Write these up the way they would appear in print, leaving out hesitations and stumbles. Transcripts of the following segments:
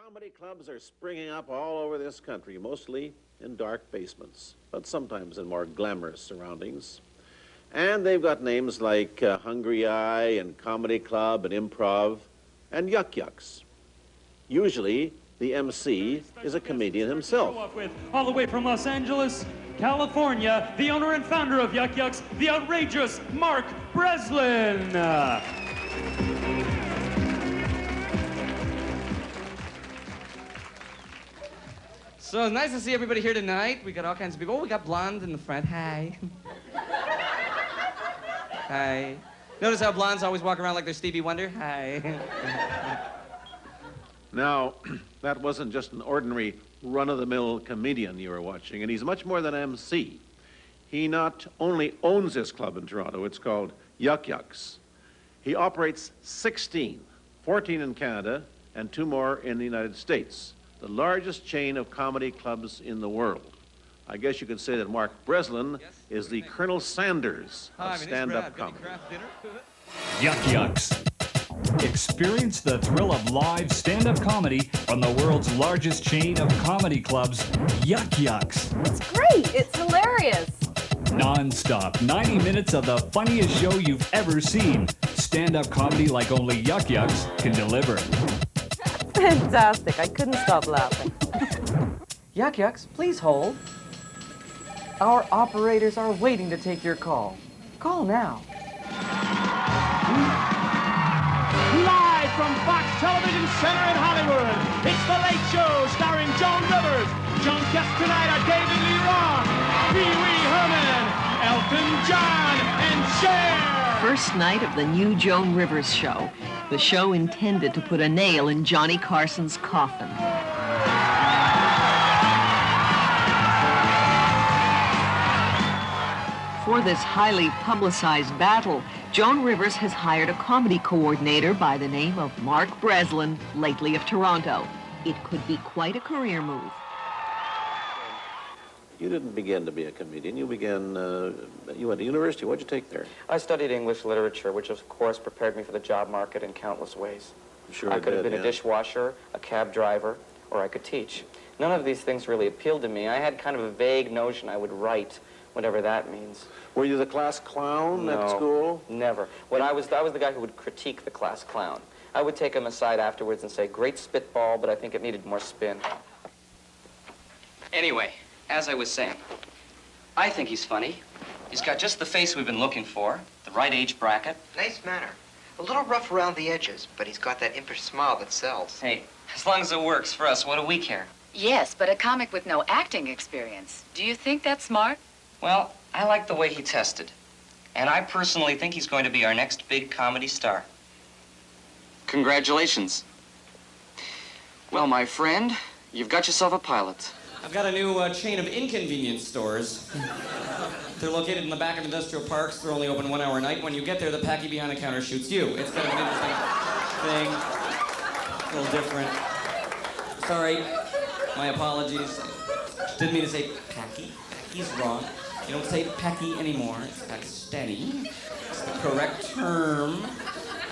Comedy clubs are springing up all over this country, mostly in dark basements, but sometimes in more glamorous surroundings. And they've got names like Hungry Eye and Comedy Club and Improv and Yuck Yucks. Usually, the MC is a comedian himself. All the way from Los Angeles, California, the owner and founder of Yuck Yucks, the outrageous Mark Breslin. So it's nice to see everybody here tonight. We got all kinds of people. Oh, we got blonde in the front. Hi. Hi. Notice how blondes always walk around like they're Stevie Wonder? Hi. Now, that wasn't just an ordinary run-of-the-mill comedian you were watching, and he's much more than MC. He not only owns this club in Toronto, it's called Yuck Yucks. He operates 16, 14 in Canada, and 2 more in the United States, the largest chain of comedy clubs in the world. I guess you could say that Mark Breslin is the Colonel Sanders of stand-up comedy. Yuck Yucks. Experience the thrill of live stand-up comedy from the world's largest chain of comedy clubs, Yuck Yucks. It's great. It's hilarious. Non-stop, 90 minutes of the funniest show you've ever seen. Stand-up comedy like only Yuck Yucks can deliver. Fantastic. I couldn't stop laughing. Yuck Yucks, please hold. Our operators are waiting to take your call. Call now. Live from Fox Television Center in Hollywood, it's The Late Show starring Joan Rivers. Joan's guests tonight are David Lee Roth, Pee Wee Herman, Elton John, and Cher. First night of the new Joan Rivers show. The show intended to put a nail in Johnny Carson's coffin. For this highly publicized battle, Joan Rivers has hired a comedy coordinator by the name of Mark Breslin, lately of Toronto. It could be quite a career move. You didn't begin to be a comedian. You began, you went to university. What'd you take there? I studied English literature, which of course prepared me for the job market in countless ways. Sure I could have been yeah. a dishwasher, a cab driver, or I could teach. None of these things really appealed to me. I had kind of a vague notion I would write, whatever that means. Were you the class clown at school? Never. I was the guy who would critique the class clown. I would take him aside afterwards and say, great spitball, but I think it needed more spin. Anyway, as I was saying, I think he's funny. He's got just the face we've been looking for, the right age bracket. Nice manner. A little rough around the edges, but he's got that impish smile that sells. Hey, as long as it works for us, what do we care? Yes, but a comic with no acting experience. Do you think that's smart? Well, I like the way he tested. And I personally think he's going to be our next big comedy star. Congratulations. Well, my friend, you've got yourself a pilot. I've got a new chain of inconvenience stores. They're located in the back of industrial parks. They're only open 1 hour a night. When you get there, the packy behind the counter shoots you. It's kind of an interesting thing. A little different. Sorry. My apologies. Didn't mean to say packy. Packy's wrong. You don't say packy anymore. It's Pakistani. It's the correct term.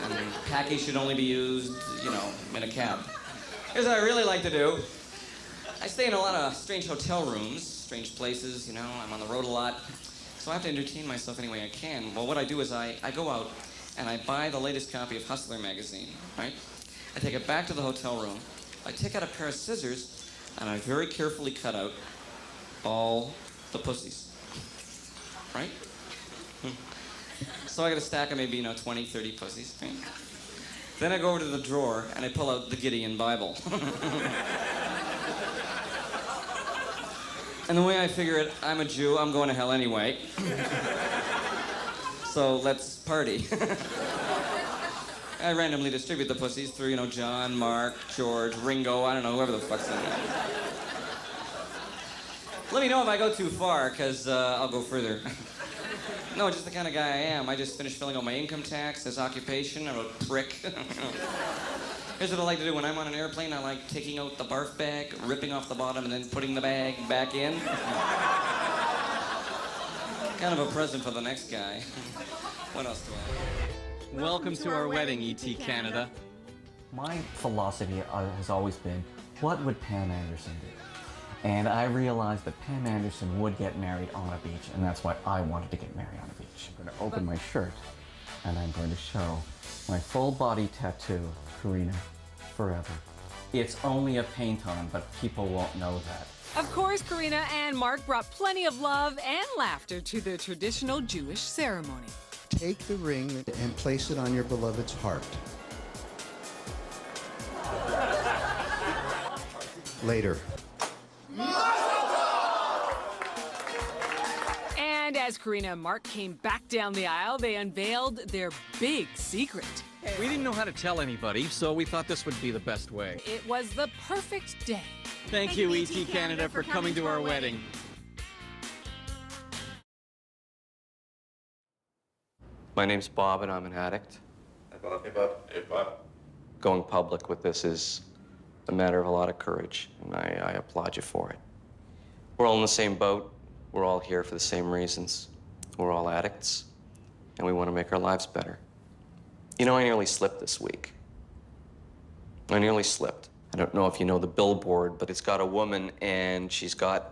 And packy should only be used, you know, in a cab. Here's what I really like to do. I stay in a lot of strange hotel rooms, strange places, you know, I'm on the road a lot. So I have to entertain myself any way I can. Well, what I do is I go out and I buy the latest copy of Hustler magazine, right? I take it back to the hotel room. I take out a pair of scissors and I very carefully cut out all the pussies, right? So I got a stack of maybe, 20, 30 pussies, right? Then I go over to the drawer and I pull out the Gideon Bible. And the way I figure it, I'm a Jew, I'm going to hell anyway. So let's party. I randomly distribute the pussies through, John, Mark, George, Ringo, I don't know, whoever the fuck's in there. Let me know if I go too far, because I'll go further. No, just the kind of guy I am. I just finished filling out my income tax, his occupation, I'm a prick. Here's what I like to do. When I'm on an airplane, I like taking out the barf bag, ripping off the bottom, and then putting the bag back in. Kind of a present for the next guy. What else do I have? Welcome to our wedding, E.T. Canada. My philosophy has always been, what would Pam Anderson do? And I realized that Pam Anderson would get married on a beach, and that's why I wanted to get married on a beach. I'm going to open my shirt, and I'm going to show my full body tattoo, Karina, forever. It's only a paint-on, but people won't know that. Of course, Karina and Mark brought plenty of love and laughter to the traditional Jewish ceremony. Take the ring and place it on your beloved's heart. Later. And as Karina and Mark came back down the aisle, they unveiled their big secret. We didn't know how to tell anybody, so we thought this would be the best way. It was the perfect day. Thank you, E.T. Canada, for coming to our wedding. My name's Bob, and I'm an addict. Hey, Bob. Hey, Bob. Hey, Bob. Going public with this is a matter of a lot of courage, and I applaud you for it. We're all in the same boat. We're all here for the same reasons. We're all addicts, and we want to make our lives better. You know, I nearly slipped this week. I nearly slipped. I don't know if you know the billboard, but it's got a woman, and she's got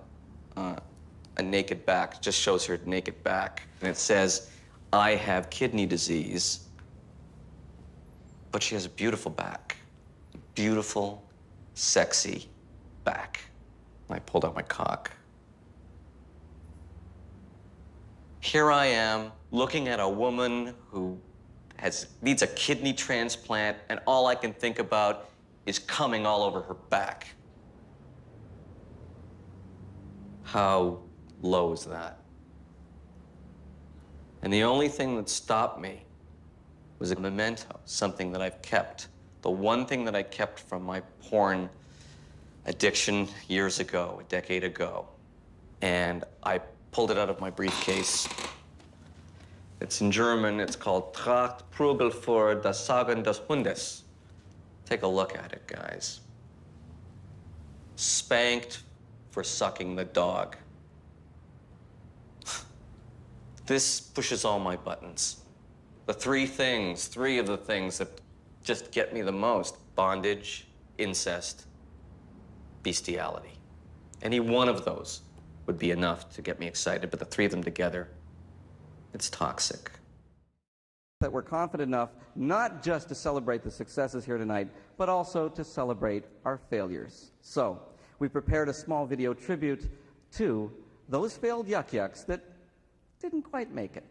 a naked back. It just shows her naked back. And it says, "I have kidney disease." But she has a beautiful back. Beautiful, sexy back. I pulled out my cock. Here I am, looking at a woman who needs a kidney transplant, and all I can think about is coming all over her back. How low is that? And the only thing that stopped me was a memento, something that I've kept. The one thing that I kept from my porn addiction years ago, a decade ago. And I pulled it out of my briefcase. It's in German. It's called Tracht Prügel für das Sagen des Hundes. Take a look at it, guys. Spanked for sucking the dog. This pushes all my buttons. The three of the things that just get me the most: bondage, incest, bestiality. Any one of those would be enough to get me excited, but the three of them together, it's toxic. That we're confident enough not just to celebrate the successes here tonight, but also to celebrate our failures. So, we prepared a small video tribute to those failed yuck-yucks that didn't quite make it.